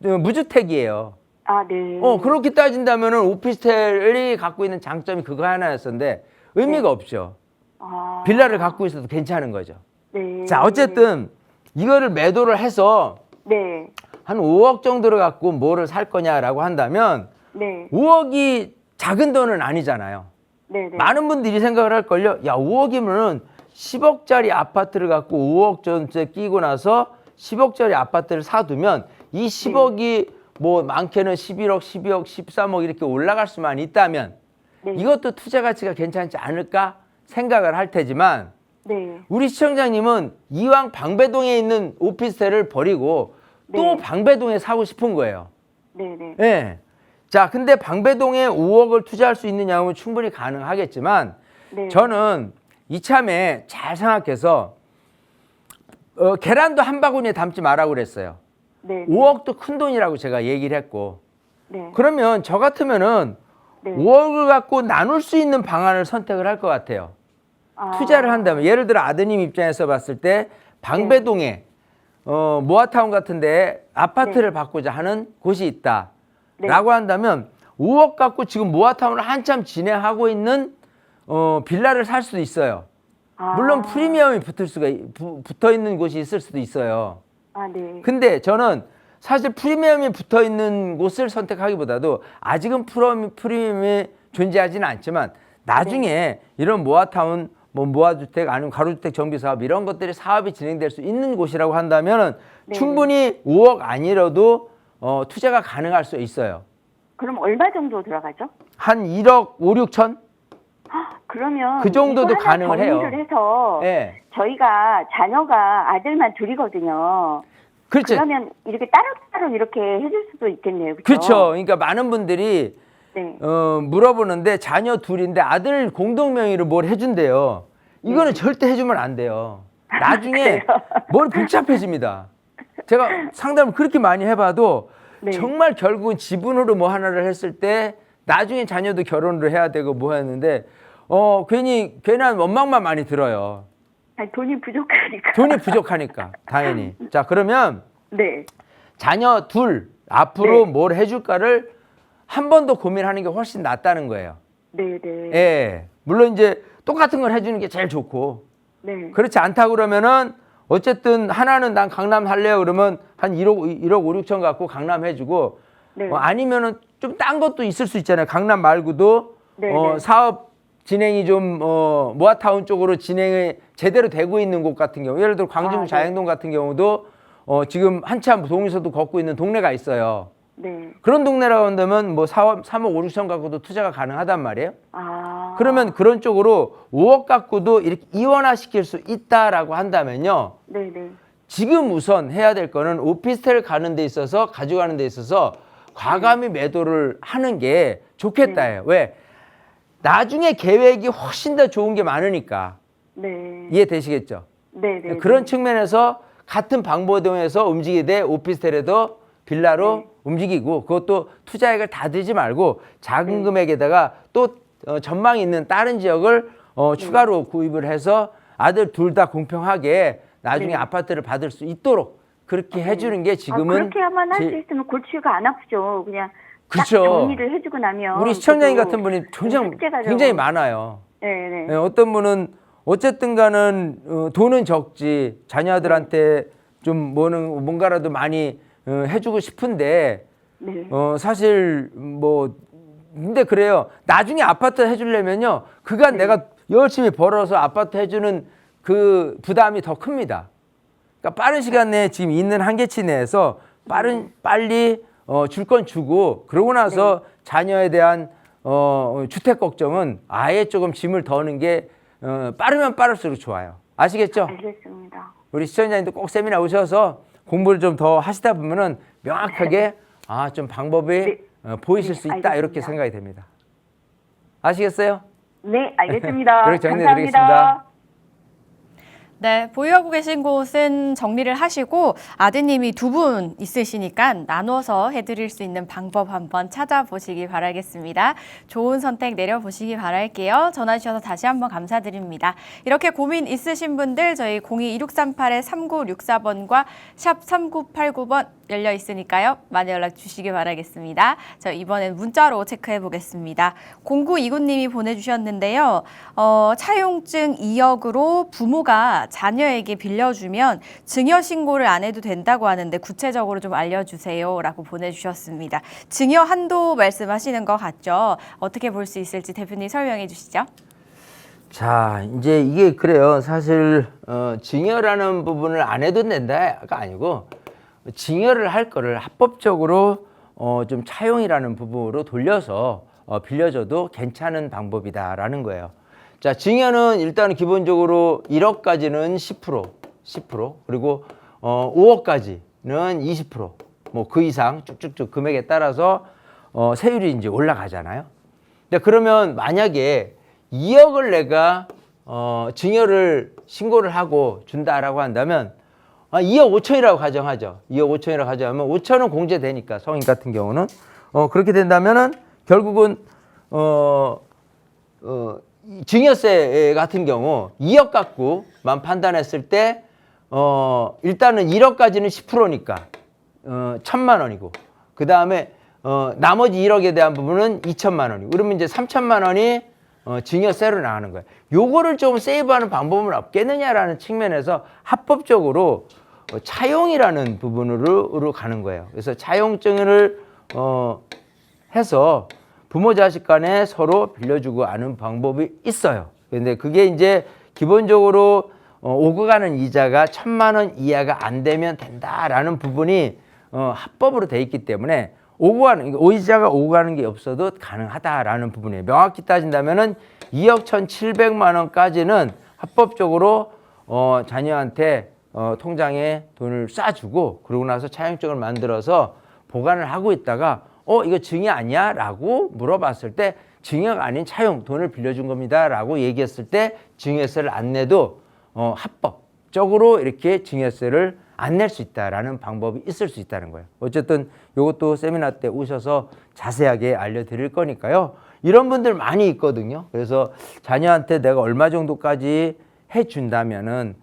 무주택이에요. 아, 네. 그렇게 따진다면은 오피스텔이 갖고 있는 장점이 그거 하나였었는데 의미가 없죠. 아. 빌라를 갖고 있어도 괜찮은 거죠. 네. 자, 어쨌든 이거를 매도를 해서 네. 한 5억 정도를 갖고 뭐를 살 거냐라고 한다면 네. 5억이 작은 돈은 아니잖아요. 네. 네. 많은 분들이 생각을 할걸요. 야, 5억이면은 10억짜리 아파트를 갖고 5억 전체 끼고 나서 10억짜리 아파트를 사두면 이 10억이 뭐 많게는 11억, 12억, 13억 이렇게 올라갈 수만 있다면 네. 이것도 투자 가치가 괜찮지 않을까 생각을 할 테지만 네. 우리 시청자님은 이왕 방배동에 있는 오피스텔을 버리고 또 네. 방배동에 사고 싶은 거예요. 네. 네. 예. 자, 근데 방배동에 5억을 투자할 수 있느냐면 충분히 가능하겠지만 네. 저는 이참에 잘 생각해서 계란도 한 바구니에 담지 말라고 그랬어요. 네. 5억도 큰 돈이라고 제가 얘기를 했고 네. 그러면 저 같으면은 네. 5억을 갖고 나눌 수 있는 방안을 선택을 할 것 같아요. 아. 투자를 한다면 예를 들어 아드님 입장에서 봤을 때 방배동에 모아타운 같은데 아파트를 받고자 하는 곳이 있다 라고 한다면 5억 갖고 지금 모아타운을 한참 진행하고 있는 빌라를 살 수도 있어요. 아. 물론 프리미엄이 붙어 있는 곳이 있을 수도 있어요. 아, 네. 근데 저는 사실 프리미엄이 붙어 있는 곳을 선택하기보다도 아직은 프리미엄이 존재하지는 않지만 나중에 이런 모아타운 뭐 모아주택 아니면 가로주택 정비사업 이런 것들이 사업이 진행될 수 있는 곳이라고 한다면 충분히 5억 아니라도 투자가 가능할 수 있어요. 그럼 얼마 정도 들어가죠? 한 1억 5, 6천? 그러면 그 정도도 이거 하나 가능을 해요. 정리를 해서 예. 저희가 자녀가 아들만 둘이거든요. 그렇죠. 그러면 이렇게 따로따로 이렇게 해줄 수도 있겠네요. 그렇죠. 그러니까 많은 분들이 네. 물어보는데 자녀 둘인데 아들 공동 명의로 뭘 해준대요. 이거는 절대 해주면 안 돼요. 나중에 머리 복잡해집니다. 제가 상담을 그렇게 많이 해봐도 네. 정말 결국은 지분으로 뭐 하나를 했을 때 나중에 자녀도 결혼을 해야 되고 뭐 했는데 괜한 원망만 많이 들어요. 아니, 돈이 부족하니까. 돈이 부족하니까 당연히. 자, 그러면 네. 자녀 둘 앞으로 네. 뭘 해줄까를 한 번 더 고민하는 게 훨씬 낫다는 거예요. 네, 네. 예. 물론 이제 똑같은 걸 해주는 게 제일 좋고 네. 그렇지 않다 그러면은 어쨌든 하나는 난 강남 할래요 그러면 한 1억 5, 6천 갖고 강남 해주고 네. 아니면은 좀 딴 것도 있을 수 있잖아요. 강남 말고도 네, 네. 사업 진행이 좀 모아타운 쪽으로 진행이 제대로 되고 있는 곳 같은 경우 예를 들어 광주 네. 자양동 같은 경우도 지금 한참 동에서도 걷고 있는 동네가 있어요. 네. 그런 동네라고 한다면 뭐 3억 5, 6천 갖고도 투자가 가능하단 말이에요. 아. 그러면 그런 쪽으로 5억 갖고도 이렇게 이원화시킬 수 있다라고 한다면요. 네, 네. 지금 우선 해야 될 거는 오피스텔 가는 데 있어서 가져가는 데 있어서 과감히 매도를 하는 게 좋겠다예요. 왜? 나중에 계획이 훨씬 더 좋은 게 많으니까. 네. 이해되시겠죠? 네, 네. 그런 측면에서 같은 방보동에서 움직이되 오피스텔에도 빌라로 움직이고 그것도 투자액을 다 들지 말고 작은 금액에다가 또 전망이 있는 다른 지역을 추가로 구입을 해서 아들 둘 다 공평하게 나중에 아파트를 받을 수 있도록 그렇게 해주는 게 지금은 그렇게만 할 수 있으면 골치가 안 아프죠. 그냥 그렇죠. 딱 정리를 해주고 나면 우리 시청자님 저도 같은 분이 삭제가 굉장히 좀- 많아요. 네, 네. 예, 어떤 분은 어쨌든 간은 돈은 적지 자녀들한테 좀 뭔가라도 많이 해주고 싶은데 네. 사실 뭐 근데 그래요. 나중에 아파트 해주려면요. 그간 내가 열심히 벌어서 아파트 해주는 그 부담이 더 큽니다. 그러니까 빠른 시간 내에 지금 있는 한계치 내에서 빨리 줄 건 주고 그러고 나서 자녀에 대한 주택 걱정은 아예 조금 짐을 더는 게 빠르면 빠를수록 좋아요. 아시겠죠? 알겠습니다. 우리 시청자님도 꼭 세미나 오셔서 공부를 좀 더 하시다 보면은 명확하게 좀 방법이 보이실 수 있다 알겠습니다. 이렇게 생각이 됩니다. 아시겠어요? 네, 알겠습니다. 그렇게 정리해드리겠습니다. 감사합니다. 네, 보유하고 계신 곳은 정리를 하시고 아드님이 두 분 있으시니까 나눠서 해드릴 수 있는 방법 한번 찾아보시기 바라겠습니다. 좋은 선택 내려보시기 바랄게요. 전화 주셔서 다시 한번 감사드립니다. 이렇게 고민 있으신 분들 저희 022638-3964번과 샵 3989번 열려 있으니까요. 많이 연락 주시기 바라겠습니다. 저 이번엔 문자로 체크해 보겠습니다. 0929님이 보내주셨는데요. 차용증 2억으로 부모가 자녀에게 빌려주면 증여 신고를 안 해도 된다고 하는데 구체적으로 좀 알려주세요 라고 보내주셨습니다. 증여 한도 말씀하시는 것 같죠? 어떻게 볼 수 있을지 대표님 설명해 주시죠. 자, 이제 이게 그래요. 사실 증여라는 부분을 안 해도 된다가 아니고 증여를 할 거를 합법적으로 좀 차용이라는 부분으로 돌려서 빌려줘도 괜찮은 방법이다라는 거예요. 자, 증여는 일단 기본적으로 1억까지는 10% 그리고 5억까지는 20%, 뭐 그 이상 쭉쭉쭉 금액에 따라서 세율이 이제 올라가잖아요. 근데 그러면 만약에 2억을 내가 증여를 신고를 하고 준다라고 한다면 2억 5천이라고 가정하죠. 2억 5천이라고 가정하면 5천은 공제되니까 성인 같은 경우는 그렇게 된다면은 결국은 증여세 같은 경우 2억 갖고만 판단했을 때 일단은 1억까지는 10%니까 1,000만 원이고 그 다음에 나머지 1억에 대한 부분은 2천만 원이고 그러면 이제 3천만 원이 증여세로 나가는 거예요. 요거를 좀 세이브하는 방법은 없겠느냐라는 측면에서 합법적으로 차용이라는 부분으로 가는 거예요. 그래서 차용증을 해서 부모 자식 간에 서로 빌려주고 하는 방법이 있어요. 근데 그게 이제 기본적으로 오고 가는 이자가 1,000만 원 이하가 안 되면 된다라는 부분이 합법으로 돼 있기 때문에 오이자가 오고 가는 게 없어도 가능하다라는 부분이에요. 명확히 따진다면은 2억 1,700만 원까지는 합법적으로 자녀한테 통장에 돈을 쏴주고 그러고 나서 차용증을 만들어서 보관을 하고 있다가 이거 증여 아니야? 라고 물어봤을 때 증여가 아닌 차용 돈을 빌려준 겁니다 라고 얘기했을 때 증여세를 안 내도 합법적으로 이렇게 증여세를 안 낼 수 있다라는 방법이 있을 수 있다는 거예요. 어쨌든 이것도 세미나 때 오셔서 자세하게 알려드릴 거니까요. 이런 분들 많이 있거든요. 그래서 자녀한테 내가 얼마 정도까지 해준다면은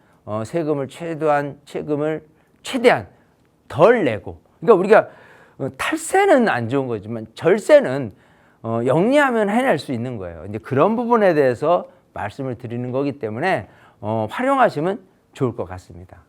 세금을 최대한 덜 내고. 그러니까 우리가 탈세는 안 좋은 거지만 절세는 영리하면 해낼 수 있는 거예요. 이제 그런 부분에 대해서 말씀을 드리는 거기 때문에 활용하시면 좋을 것 같습니다.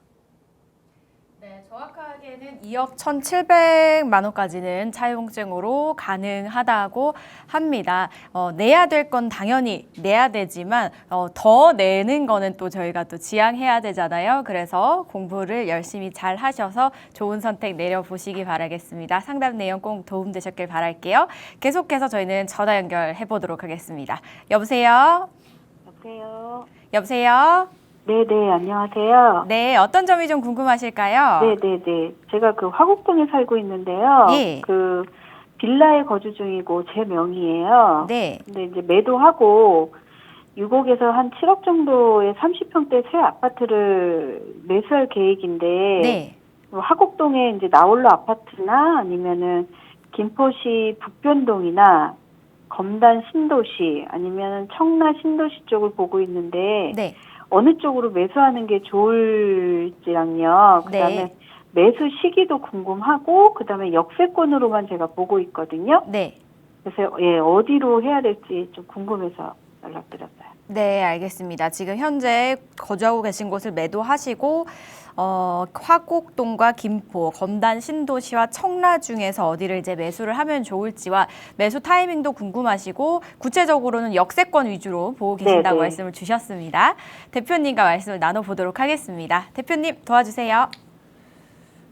네, 정확하게는 2억 1,700만 원까지는 차용증으로 가능하다고 합니다. 내야 될 건 당연히 내야 되지만 더 내는 거는 또 저희가 또 지양해야 되잖아요. 그래서 공부를 열심히 잘 하셔서 좋은 선택 내려보시기 바라겠습니다. 상담 내용 꼭 도움되셨길 바랄게요. 계속해서 저희는 전화 연결해 보도록 하겠습니다. 여보세요? 여보세요. 여보세요? 네네, 안녕하세요. 네, 어떤 점이 좀 궁금하실까요? 네네네. 제가 그 화곡동에 살고 있는데요. 예. 그 빌라에 거주 중이고 제 명의예요. 네. 근데 이제 매도하고 6억에서 한 7억 정도의 30평대 새 아파트를 매수할 계획인데 네. 화곡동에 이제 나홀로 아파트나 아니면은 김포시 북변동이나 검단 신도시 아니면 청라 신도시 쪽을 보고 있는데 네. 어느 쪽으로 매수하는 게 좋을지랑요. 그다음에 네. 매수 시기도 궁금하고 그다음에 역세권으로만 제가 보고 있거든요. 네. 그래서 어디로 해야 될지 좀 궁금해서 연락드렸어요. 네, 알겠습니다. 지금 현재 거주하고 계신 곳을 매도하시고 화곡동과 김포, 검단, 신도시와 청라 중에서 어디를 이제 매수를 하면 좋을지와 매수 타이밍도 궁금하시고 구체적으로는 역세권 위주로 보고 계신다고 네. 말씀을 주셨습니다. 대표님과 말씀을 나눠보도록 하겠습니다. 대표님 도와주세요.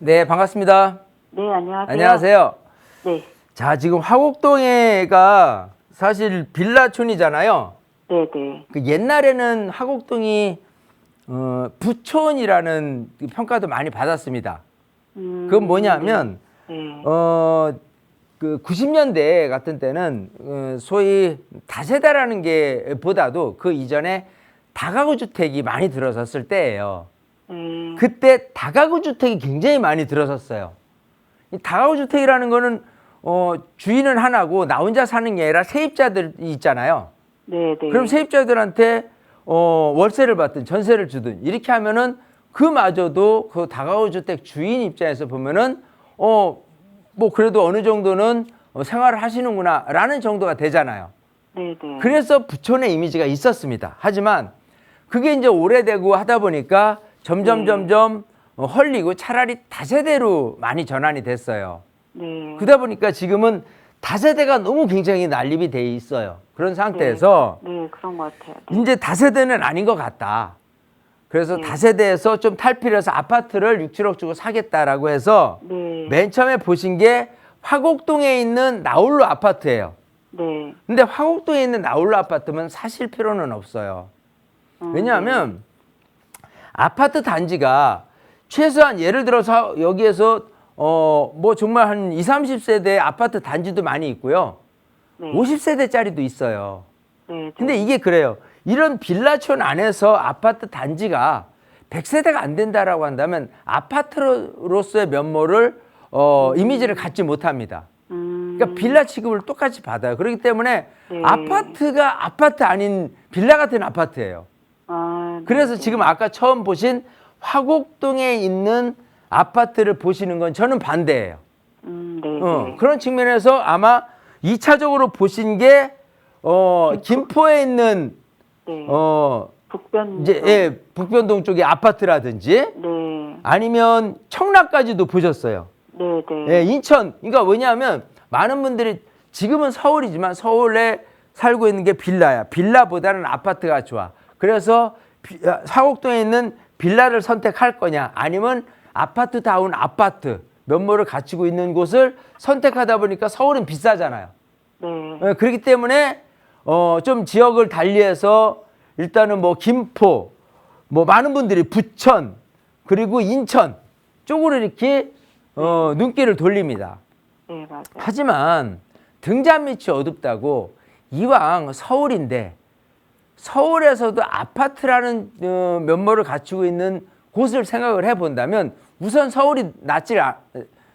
네, 반갑습니다. 네, 안녕하세요. 안녕하세요. 네, 자, 지금 화곡동에가 사실 빌라촌이잖아요. 네, 네. 그 옛날에는 화곡동이 부촌이라는 그 평가도 많이 받았습니다. 그건 뭐냐면 네, 그 90년대 같은 때는 소위 다세대라는 게 보다도 그 이전에 다가구 주택이 많이 들어섰을 때예요. 그때 다가구 주택이 굉장히 많이 들어섰어요. 이 다가구 주택이라는 거는 주인은 하나고 나 혼자 사는 게 아니라 세입자들이 있잖아요. 네, 네. 그럼 세입자들한테 월세를 받든 전세를 주든 이렇게 하면은 그마저도 그 다가구 주택 주인 입장에서 보면은 뭐 그래도 어느 정도는 생활을 하시는구나라는 정도가 되잖아요. 네, 네. 그래서 부촌의 이미지가 있었습니다. 하지만 그게 이제 오래되고 하다 보니까 점점 헐리고 차라리 다세대로 많이 전환이 됐어요. 네. 그러다 보니까 지금은 다세대가 너무 굉장히 난립이 돼 있어요. 그런 상태에서 네, 그런 것 같아요. 네. 이제 다세대는 아닌 것 같다. 그래서 네. 다세대에서 좀 탈피해서 아파트를 6, 7억 주고 사겠다라고 해서 네. 맨 처음에 보신 게 화곡동에 있는 나홀로 아파트예요. 네. 근데 화곡동에 있는 나홀로 아파트면 사실 필요는 없어요. 왜냐하면 아파트 단지가 최소한 예를 들어서 여기에서 뭐 정말 한 20, 30세대 아파트 단지도 많이 있고요. 네. 50세대짜리도 있어요. 네, 네. 근데 이게 그래요. 이런 빌라촌 안에서 아파트 단지가 100세대가 안 된다라고 한다면 아파트로서의 면모를 이미지를 갖지 못합니다. 그러니까 빌라 취급을 똑같이 받아요. 그렇기 때문에 네. 아파트가 아파트 아닌 빌라 같은 아파트예요. 아, 네, 그래서 네. 지금 아까 처음 보신 화곡동에 있는 아파트를 보시는 건 저는 반대예요. 네, 네. 그런 측면에서 아마 2차적으로 보신 게 김포에 있는 네. 북변. 이제 북변동 쪽의 아파트라든지 네. 아니면 청라까지도 보셨어요. 네, 네. 예, 인천. 그러니까 왜냐하면 많은 분들이 지금은 서울이지만 서울에 살고 있는 게 빌라야. 빌라보다는 아파트가 좋아. 그래서 화곡동에 있는 빌라를 선택할 거냐 아니면 아파트다운 아파트 면모를 갖추고 있는 곳을 선택하다 보니까 서울은 비싸잖아요. 네. 예, 그렇기 때문에 좀 지역을 달리해서 일단은 뭐 김포, 뭐 많은 분들이 부천 그리고 인천 쪽으로 이렇게 눈길을 돌립니다. 네, 맞아요. 하지만 등잔 밑이 어둡다고 이왕 서울인데 서울에서도 아파트라는 면모를 갖추고 있는 곳을 생각을 해본다면 우선 서울이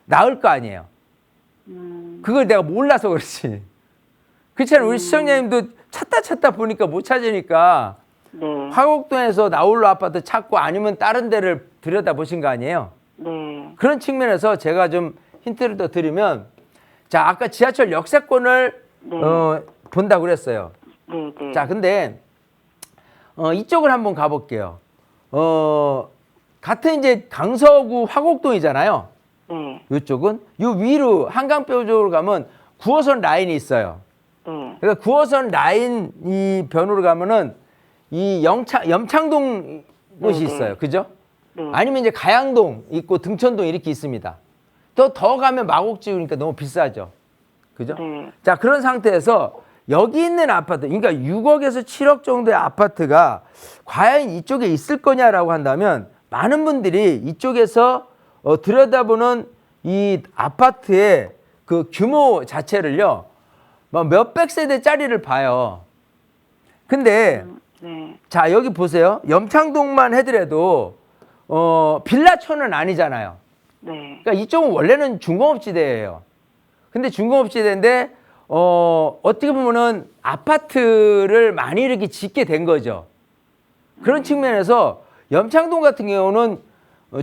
나을 거 아니에요. 그걸 내가 몰라서 그렇지. 그렇잖아요. 우리 시청자님도 찾다 보니까 못 찾으니까 네. 화곡동에서 나홀로 아파트 찾고 아니면 다른 데를 들여다보신 거 아니에요. 네. 그런 측면에서 제가 좀 힌트를 더 드리면 자 아까 지하철 역세권을 네. 본다고 그랬어요. 네, 네. 자 근데 이쪽을 한번 가볼게요. 같은 이제 강서구 화곡동이잖아요. 네. 이쪽은 요 위로 한강뼈 쪽으로 가면 9호선 라인이 있어요. 네. 그러니까 9호선 라인 이 변으로 가면은 이 염창동 곳이 네, 있어요. 그죠? 네. 아니면 이제 가양동 있고 등촌동 이렇게 있습니다. 더 가면 마곡지구니까 너무 비싸죠. 그죠? 네. 자, 그런 상태에서 여기 있는 아파트, 그러니까 6억에서 7억 정도의 아파트가 과연 이쪽에 있을 거냐라고 한다면 많은 분들이 이쪽에서 들여다보는 이 아파트의 그 규모 자체를요, 막 몇백 세대짜리를 봐요. 근데 네. 자, 여기 보세요. 염창동만 해더라도 빌라촌은 아니잖아요. 네. 그러니까 이쪽은 원래는 중공업지대예요. 근데 중공업지대인데 어떻게 보면은 아파트를 많이 이렇게 짓게 된 거죠. 그런 측면에서 염창동 같은 경우는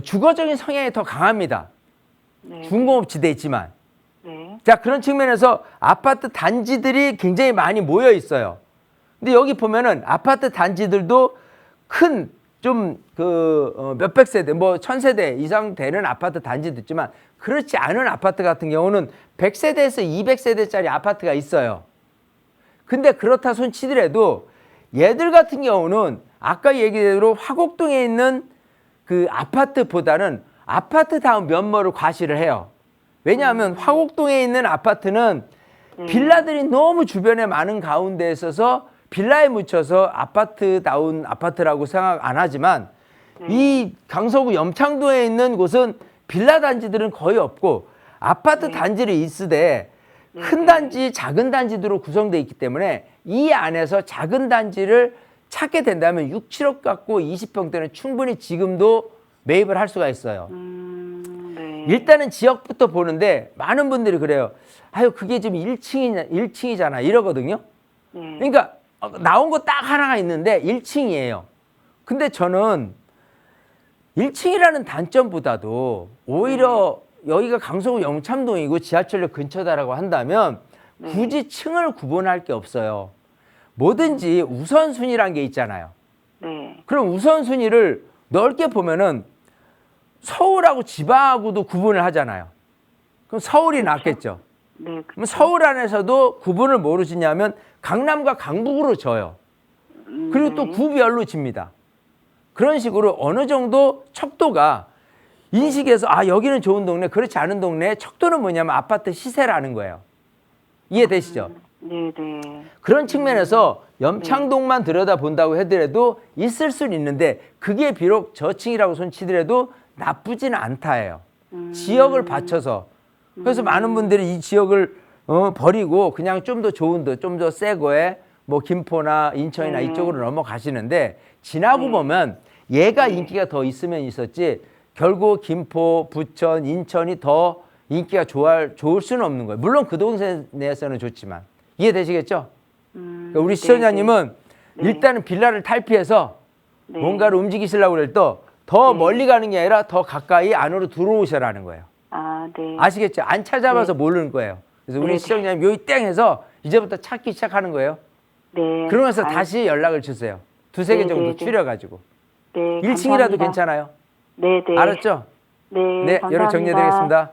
주거적인 성향이 더 강합니다. 네. 중공업지대지만. 네. 자, 그런 측면에서 아파트 단지들이 굉장히 많이 모여 있어요. 근데 여기 보면은 아파트 단지들도 큰 좀 몇백 세대, 뭐 1000세대 이상 되는 아파트 단지도 있지만 그렇지 않은 아파트 같은 경우는 100세대에서 200세대짜리 아파트가 있어요. 근데 그렇다 손치더라도 얘들 같은 경우는 아까 얘기대로 화곡동에 있는 그 아파트보다는 아파트다운 면모를 과시를 해요. 왜냐하면 화곡동에 있는 아파트는 빌라들이 너무 주변에 많은 가운데 있어서 빌라에 묻혀서 아파트다운 아파트라고 생각 안 하지만 이 강서구 염창동에 있는 곳은 빌라 단지들은 거의 없고 아파트 단지를 있으되 큰 단지, 작은 단지들로 구성되어 있기 때문에 이 안에서 작은 단지를 찾게 된다면 6, 7억 갖고 20평대는 충분히 지금도 매입을 할 수가 있어요. 네. 일단은 지역부터 보는데 많은 분들이 그래요. 아유, 그게 지금 1층이잖아. 이러거든요. 네. 그러니까 나온 거 딱 하나가 있는데 1층이에요. 근데 저는 1층이라는 단점보다도 오히려 여기가 강서구 영참동이고 지하철역 근처다라고 한다면 굳이 층을 구분할 게 없어요. 뭐든지 우선순위란 게 있잖아요. 네. 그럼 우선순위를 넓게 보면은 서울하고 지방하고도 구분을 하잖아요. 그럼 서울이 낫겠죠. 네. 그럼 서울 안에서도 구분을 뭐로 짓냐면 강남과 강북으로 져요. 그리고 또 구별로 집니다. 그런 식으로 어느 정도 척도가 인식해서 아 여기는 좋은 동네, 그렇지 않은 동네의 척도는 뭐냐면 아파트 시세라는 거예요. 이해되시죠? 네네. 그런 측면에서 염창동만 들여다본다고 하더라도 있을 수는 있는데 그게 비록 저층이라고 손치더라도 나쁘지는 않다예요. 지역을 받쳐서. 그래서 많은 분들이 이 지역을 버리고 그냥 좀 더 좋은 데, 좀 더 새 거에 뭐 김포나 인천이나 이쪽으로 넘어가시는데 지나고 보면 얘가 인기가 더 있으면 있었지 결국 김포, 부천, 인천이 더 인기가 좋을 수는 없는 거예요. 물론 그 동네에서는 좋지만. 이해되시겠죠? 그러니까 우리 시청자님은 일단은 빌라를 탈피해서 뭔가를 움직이시려고 그럴 때 더 멀리 가는 게 아니라 더 가까이 안으로 들어오셔라는 거예요. 아, 네. 아시겠죠? 안 찾아봐서 모르는 거예요. 그래서 우리 시청자님 여기 땡 해서 이제부터 찾기 시작하는 거예요. 네. 그러면서 다시 연락을 주세요. 두세 개 네, 정도 네, 네. 추려가지고. 네. 1층이라도 괜찮아요. 네, 네. 알았죠? 네. 네, 감사합니다. 여러 정리해드리겠습니다.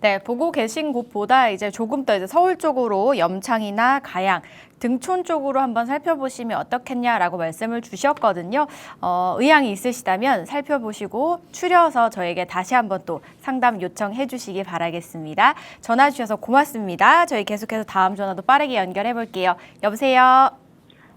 네, 보고 계신 곳보다 이제 조금 더 이제 서울 쪽으로 염창이나 가양, 등촌 쪽으로 한번 살펴보시면 어떻겠냐라고 말씀을 주셨거든요. 의향이 있으시다면 살펴보시고 추려서 저에게 다시 한번 또 상담 요청해 주시기 바라겠습니다. 전화 주셔서 고맙습니다. 저희 계속해서 다음 전화도 빠르게 연결해 볼게요. 여보세요?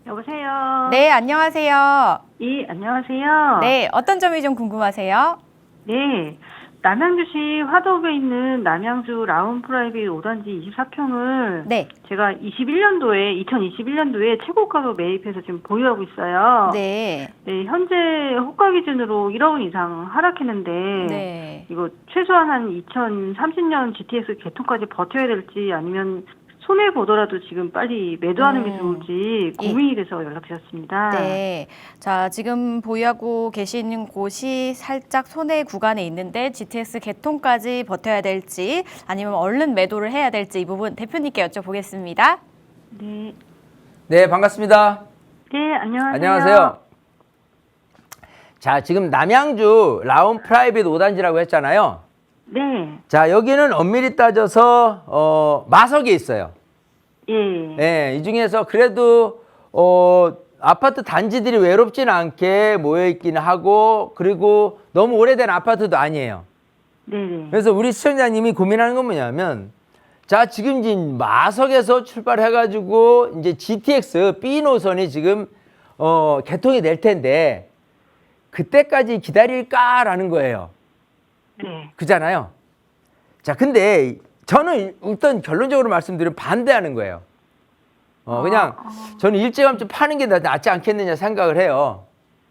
여보세요? 네, 안녕하세요. 예, 안녕하세요. 네, 어떤 점이 좀 궁금하세요? 네. 남양주시 화덕에 있는 남양주 라운 프라이빗 5단지 24평을 네. 제가 2021년도에 최고가로 매입해서 지금 보유하고 있어요. 네. 네, 현재 호가 기준으로 1억 원 이상 하락했는데 네. 이거 최소한 한 2030년 GTX 개통까지 버텨야 될지 아니면 손해 보더라도 지금 빨리 매도하는 게 좋을지 고민이 돼서 연락드렸습니다. 네. 자, 지금 보유하고 계시는 곳이 살짝 손해 구간에 있는데 GTX 개통까지 버텨야 될지 아니면 얼른 매도를 해야 될지 이 부분 대표님께 여쭤보겠습니다. 네. 네, 반갑습니다. 네, 안녕하세요. 안녕하세요. 자, 지금 남양주 라운 프라이빗 5단지라고 했잖아요. 네. 자, 여기는 엄밀히 따져서 마석에 있어요. 예. 네, 이 중에서 그래도 아파트 단지들이 외롭지는 않게 모여 있기는 하고 그리고 너무 오래된 아파트도 아니에요. 네. 그래서 우리 시청자님이 고민하는 건 뭐냐면 자, 지금 이제 마석에서 출발해가지고 이제 GTX B 노선이 지금 개통이 될 텐데 그때까지 기다릴까라는 거예요. 네. 그잖아요. 자, 근데 저는 일단 결론적으로 말씀드리면 반대하는 거예요. 그냥 저는 일찌감치 파는 게 낫지 않겠느냐 생각을 해요.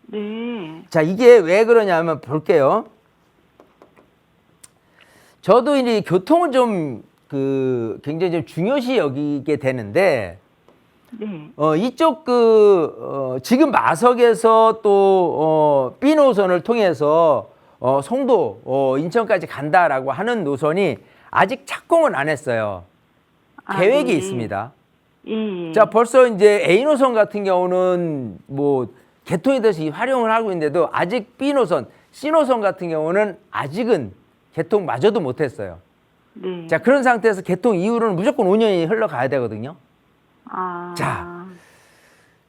네. 자, 이게 왜 그러냐면 볼게요. 저도 이제 교통을 좀 굉장히 좀 중요시 여기게 되는데 네. 이쪽 지금 마석에서 또 B 노선을 통해서 송도 인천까지 간다라고 하는 노선이 아직 착공은 안 했어요. 계획이 네. 있습니다. 예. 자, 벌써 이제 A 노선 같은 경우는 뭐 개통이 돼서 활용을 하고 있는데도 아직 B 노선, C 노선 같은 경우는 아직은 개통마저도 못했어요. 네. 자, 그런 상태에서 개통 이후로는 무조건 5년이 흘러가야 되거든요. 아. 자,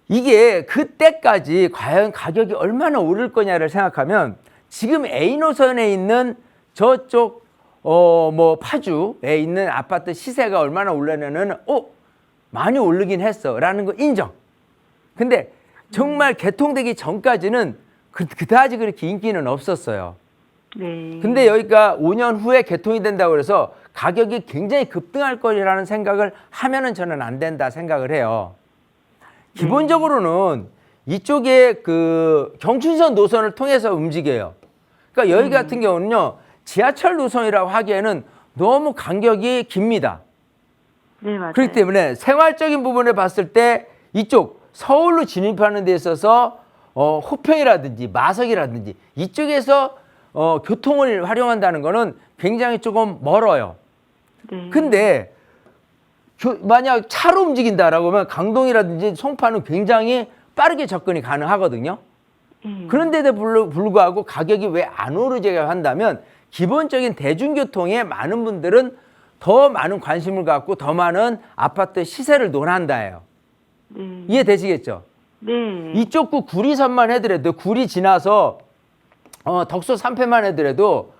이게 그때까지 과연 가격이 얼마나 오를 거냐를 생각하면 지금 A 노선에 있는 저쪽 뭐 파주에 있는 아파트 시세가 얼마나 올랐냐는 많이 오르긴 했어라는 거 인정. 근데 정말 개통되기 전까지는 그다지 그렇게 인기는 없었어요. 네. 근데 여기가 5년 후에 개통이 된다고 그래서 가격이 굉장히 급등할 거라는 생각을 하면은 저는 안 된다 생각을 해요. 기본적으로는 이쪽에 그 경춘선 노선을 통해서 움직여요. 그러니까 여기 같은 경우는요, 지하철 노선이라고 하기에는 너무 간격이 깁니다. 네, 맞아요. 그렇기 때문에 생활적인 부분을 봤을 때 이쪽 서울로 진입하는 데 있어서 호평이라든지 마석이라든지 이쪽에서 교통을 활용한다는 거는 굉장히 조금 멀어요. 네. 근데 만약 차로 움직인다라고 하면 강동이라든지 송파는 굉장히 빠르게 접근이 가능하거든요. 그런데도 불구하고 가격이 왜 안 오르게 한다면 기본적인 대중교통에 많은 분들은 더 많은 관심을 갖고 더 많은 아파트 시세를 논한다예요. 네. 이해되시겠죠? 네. 이쪽 구리선만 해더라도 구리 지나서 덕소 3패만 해더라도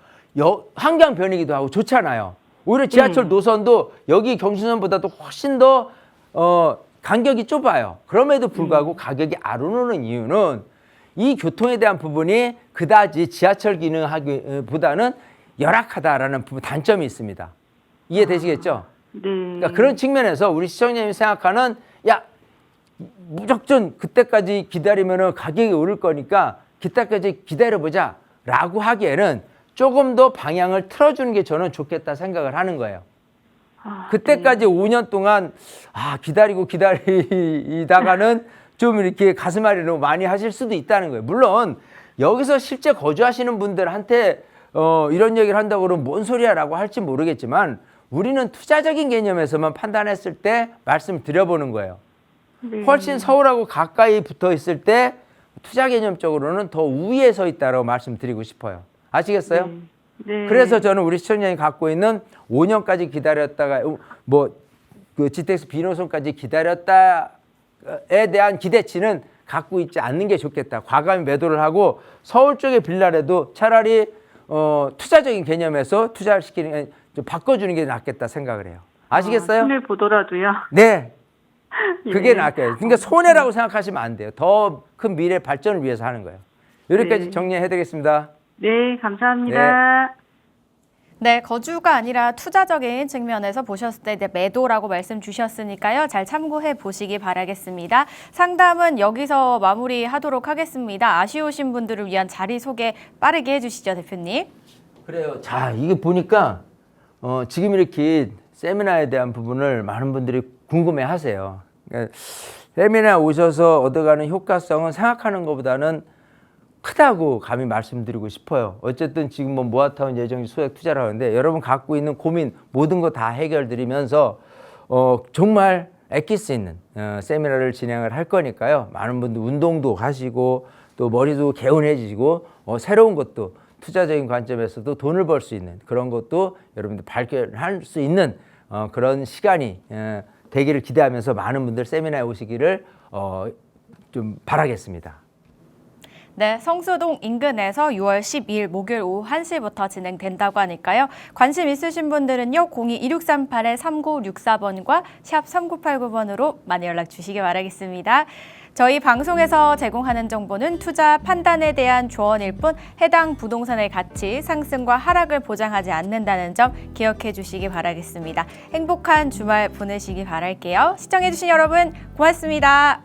한강 변이기도 하고 좋잖아요. 오히려 지하철 노선도 여기 경춘선보다도 훨씬 더 간격이 좁아요. 그럼에도 불구하고 가격이 안 오르는 이유는 이 교통에 대한 부분이 그다지 지하철 기능하기보다는 열악하다라는 단점이 있습니다. 이해되시겠죠? 네. 그러니까 그런 측면에서 우리 시청자님이 생각하는 무조건 그때까지 기다리면은 가격이 오를 거니까 그때까지 기다려보자 라고 하기에는 조금 더 방향을 틀어주는 게 저는 좋겠다 생각을 하는 거예요. 그때까지 5년 동안 기다리다가는 좀 이렇게 가슴앓이로 많이 하실 수도 있다는 거예요. 물론 여기서 실제 거주하시는 분들한테 이런 얘기를 한다고 그러면 뭔 소리야 라고 할지 모르겠지만 우리는 투자적인 개념에서만 판단했을 때 말씀을 드려보는 거예요. 네. 훨씬 서울하고 가까이 붙어 있을 때 투자 개념적으로는 더 우위에 서 있다고 말씀드리고 싶어요. 아시겠어요? 네. 그래서 저는 우리 시청자님이 갖고 있는 5년까지 기다렸다가 그 GTX B노선까지 기다렸다에 대한 기대치는 갖고 있지 않는 게 좋겠다. 과감히 매도를 하고 서울 쪽의 빌라라도 차라리 투자적인 개념에서 투자를 시키는 좀 바꿔주는 게 낫겠다 생각을 해요. 아시겠어요? 손해 보더라도요. 네. 그게 예. 낫겠어요. 그러니까 손해라고 생각하시면 안 돼요. 더 큰 미래 발전을 위해서 하는 거예요. 여기까지 네. 정리해드리겠습니다. 네, 감사합니다. 네, 거주가 아니라 투자적인 측면에서 보셨을 때 이제 매도라고 말씀 주셨으니까요. 잘 참고해 보시기 바라겠습니다. 상담은 여기서 마무리하도록 하겠습니다. 아쉬우신 분들을 위한 자리 소개 빠르게 해주시죠, 대표님. 그래요. 자, 이게 보니까 지금 이렇게 세미나에 대한 부분을 많은 분들이 궁금해 하세요. 그러니까 세미나 오셔서 얻어가는 효과성은 생각하는 것보다는 크다고 감히 말씀드리고 싶어요. 어쨌든 지금 뭐 모아타운 예정지 소액 투자를 하는데 여러분 갖고 있는 고민 모든 거 다 해결드리면서 정말 애낄 수 있는 세미나를 진행을 할 거니까요. 많은 분들 운동도 하시고 또 머리도 개운해지고 새로운 것도 투자적인 관점에서도 돈을 벌 수 있는 그런 것도 여러분들 발견할 수 있는 그런 시간이 되기를 기대하면서 많은 분들 세미나에 오시기를 좀 바라겠습니다. 네, 성수동 인근에서 6월 12일 목요일 오후 1시부터 진행된다고 하니까요. 관심 있으신 분들은요. 02-2638-3964번과 샵 3989번으로 많이 연락 주시기 바라겠습니다. 저희 방송에서 제공하는 정보는 투자 판단에 대한 조언일 뿐 해당 부동산의 가치, 상승과 하락을 보장하지 않는다는 점 기억해 주시기 바라겠습니다. 행복한 주말 보내시기 바랄게요. 시청해 주신 여러분 고맙습니다.